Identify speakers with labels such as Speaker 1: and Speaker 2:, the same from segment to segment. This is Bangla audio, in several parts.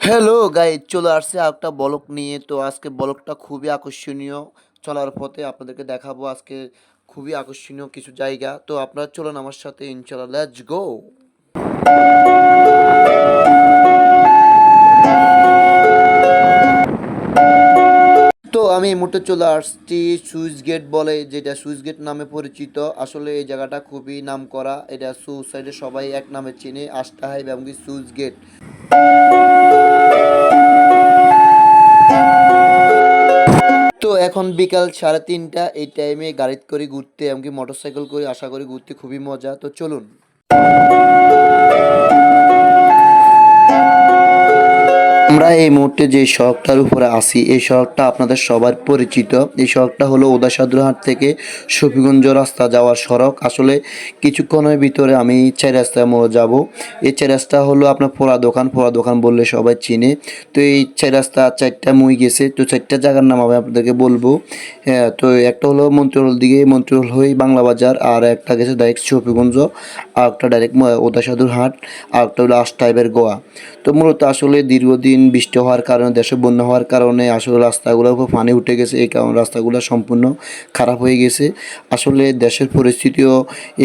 Speaker 1: হ্যালো গাইজ, চলে আসছে একটা ব্লগ নিয়ে। তো আজকে ব্লগটা খুবই আকর্ষণীয়। চলার পথে আপনাদেরকে দেখাবো আজকে খুবই আকর্ষণীয় কিছু জায়গা। তো আপনারা চলুন আমার সাথে, ইনশাল্লাহ, লেটস গো। তো আমি এই মুহূর্তে চলে আসছি সুইচ গেট বলে, যেটা সুইচ গেট নামে পরিচিত। আসলে এই জায়গাটা খুবই নাম করা। এটা সুসাইডে সবাই এক নামে চিনে, আস্টা হাইব এবং সুইচ গেট। তো এখন বিকাল 3:30। এই টাইমে গাড়িতে করে ঘুরতে, এমনকি মোটরসাইকেল করে আশা করি ঘুরতে খুবই মজা। তো চলুন। আমরা এই মুহূর্তে যে সড়কটার উপরে আছি, এই সড়কটা আপনাদের সবার পরিচিত। এই সড়কটা হলো উদাসাদুরহাট থেকে শফিগঞ্জ রাস্তা যাওয়ার সড়ক। আসলে কিছুক্ষণের ভিতরে আমি চার রাস্তায় যাব। এই চার রাস্তা হলো আপনার পোড়া দোকান বললে সবাই চিনে। তো এই চার রাস্তা চারটা মুই গেছে। তো চারটা জায়গার নাম আমি আপনাদেরকে বলবো। হ্যাঁ, তো একটা হলো মন্ত্রীহল দিকে, মন্ত্রীহল হয়ে বাংলা বাজার, আর একটা গেছে ডাইরেক্ট শফিগঞ্জ, আর একটা ডাইরেক্ট উদাসাদুরহাট, আর একটা হলো আস্টাইবের গোয়া। তো মূলত আসলে দীর্ঘদিন বৃষ্টি হওয়ার কারণে, দেশে বন্যা হওয়ার কারণে আসলে রাস্তাগুলোর উপর পানি উঠে গেছে। এই কারণে রাস্তাগুলো সম্পূর্ণ খারাপ হয়ে গেছে। আসলে দেশের পরিস্থিতিও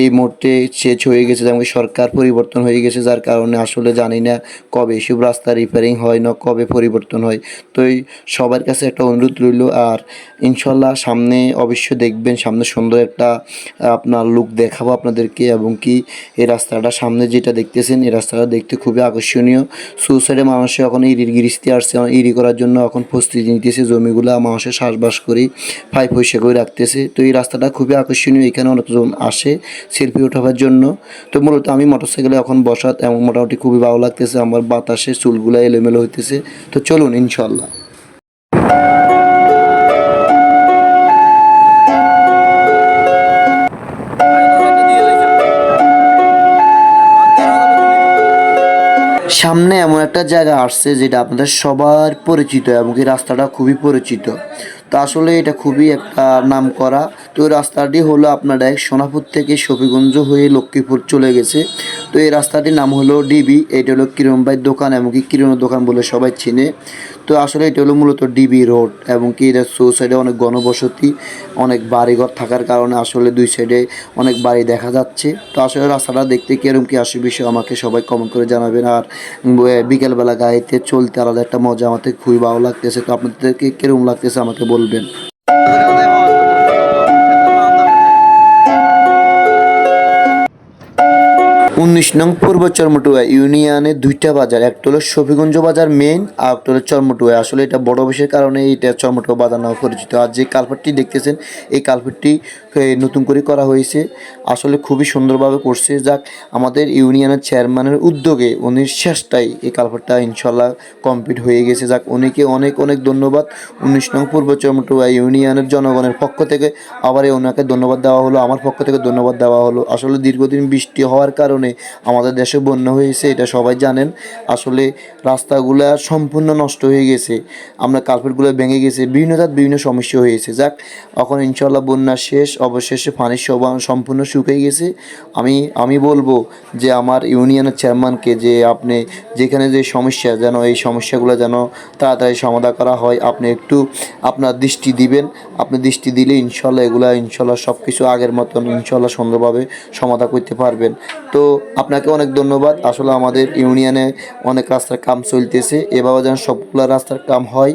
Speaker 1: এই মুহূর্তে চেঞ্জ হয়ে গেছে, যেমন সরকার পরিবর্তন হয়ে গেছে, যার কারণে আসলে জানি না কবে এসব রাস্তা রিপেয়ারিং হয়, না কবে পরিবর্তন হয়। তো এই সবার কাছে একটা অনুরোধ রইল। আর ইনশাল্লাহ সামনে অবশ্যই দেখবেন, সামনে সুন্দর একটা আপনার লুক দেখাবো আপনাদেরকে। এবং কি এই রাস্তাটা সামনে যেটা দেখতেছেন, এই রাস্তাটা দেখতে খুবই আকর্ষণীয়। সুসাইডে মানুষে এখন ইরির গিরিস্তি আসছে, ইরি করার জন্য এখন প্রস্তুতি নিতেছে। জমিগুলা মানুষের চাষবাস করে পাই পয়সা করে রাখতেছে। তো এই রাস্তাটা খুবই আকর্ষণীয়, এখানে অনেকজন আসে সেলফি ওঠাবার জন্য। তো মূলত আমি মোটরসাইকেলে এখন বসাত এবং মোটামুটি খুবই ভালো লাগতেছে। আমার বাতাসে চুলগুলা এলোমেলো হইতেছে। তো চলুন ইনশাল্লাহ। সামনে এমন একটা জায়গা আসছে যেটা আপনাদের সবার পরিচিত, এবং এই রাস্তাটা খুবই পরিচিত। তো আসলে এটা খুবই একটা নাম করা। তো এই রাস্তাটি হলো আপনার এক সোনাপুর থেকে শফিগঞ্জ হয়ে লক্ষ্মীপুর চলে গেছে। তো এই রাস্তাটির নাম হলো ডিবি। এটা হলো কিরণ ভাইয়ের দোকান, এমনকি কিরণের দোকান বলে সবাই চিনে। তো আসলে এটা হলো মূলত ডিবি রোড, এবং কি এটা সাইডে অনেক ঘনবসতি, অনেক বাড়িঘর থাকার কারণে আসলে দুই সাইডে অনেক বাড়ি দেখা যাচ্ছে। তো আসলে রাস্তাটা দেখতে কীরকম কী আসে বিষয় আমাকে সবাই কমেন্ট করে জানাবেন। আর বিকেলবেলা গাড়িতে চলতে আলাদা একটা মজা, আমাদের খুবই ভালো লাগতেছে। তো আপনাদেরকে কীরকম লাগতেছে আমাকে বলবেন। 19 নং পূর্ব চরমটুয়া ইউনিয়নে দুইটা বাজার, একটা হলো শফিগঞ্জ বাজার মেইন, আর একটা হলো চরমটুয়া। আসলে এটা বড় অফিসের কারণে এটা চরমটুয়া বাজার নামে পরিচিত। আর যে কালভার্টটি দেখতেছেন, এই কালভার্টটি নতুন করে করা হয়েছে। আসলে খুবই সুন্দরভাবে করছে। যাক, আমাদের ইউনিয়নের চেয়ারম্যানের উদ্যোগে উনি শেষটাই এই কালভার্টটা ইনশাল্লাহ কমপ্লিট হয়ে গেছে। যাক, উনিকে অনেক অনেক ধন্যবাদ। 19 নং পূর্ব চরমটুয়া ইউনিয়নের জনগণের পক্ষ থেকে আবার ওনাকে ধন্যবাদ দেওয়া হলো, আমার পক্ষ থেকে ধন্যবাদ দেওয়া হলো। আসলে দীর্ঘদিন বৃষ্টি হওয়ার কারণে আমাদের দেশে বন্যা হয়েছে, এটা সবাই জানেন। আসলে রাস্তাগুলো সম্পূর্ণ নষ্ট হয়ে গেছে, আমরা কার্পেটগুলো ভেঙে গেছে, বিভিন্ন সমস্যা হয়েছে। যাক, এখন ইনশাল্লাহ বন্যা শেষ, অবশেষে পানির সম্পূর্ণ শুকিয়ে গেছে। আমি বলবো যে আমার ইউনিয়নের চেয়ারম্যানকে, যে আপনি যেখানে যে সমস্যা, যেন এই সমস্যাগুলো যেন তাড়াতাড়ি সমাধান করা হয়, আপনি একটু আপনার দৃষ্টি দিবেন। আপনি দৃষ্টি দিলে ইনশাল্লাহ সব কিছু আগের মতন ইনশাল্লাহ সুন্দরভাবে সমাধান করতে পারবেন। তো আপনাকে অনেক ধন্যবাদ। আসলে আমাদের ইউনিয়নে অনেক রাস্তার কাম চলতেছে, এভাবে যেন সবগুলো রাস্তার কাম হয়।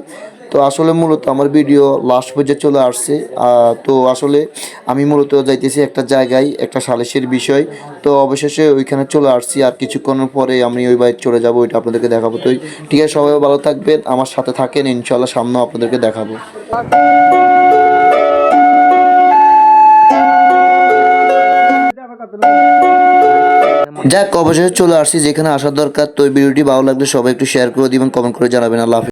Speaker 1: তো আসলে মূলত আমার ভিডিও লাস্ট পর্যায়ে চলে আসছে। তো আসলে আমি মূলত যাইতেছি একটা জায়গায়, একটা সালিশের বিষয়। তো অবশেষে ওইখানে চলে আসছি, আর কিছুক্ষণের পরে আমি ওই বাইক চলে যাবো, ওইটা আপনাদেরকে দেখাবো। তো ঠিক আছে, সবাই ভালো থাকবেন, আমার সাথে থাকেন, ইনশাল্লাহ সামনেও আপনাদেরকে দেখাবো। যাক, অবশেষে চলে আসছি যেখানে আসার দরকার। তো এই ভিডিওটি ভালো লাগলে সবাই একটু শেয়ার করে দিবেন, কমেন্ট করে জানাবেন। আল্লাহ হাফেজ।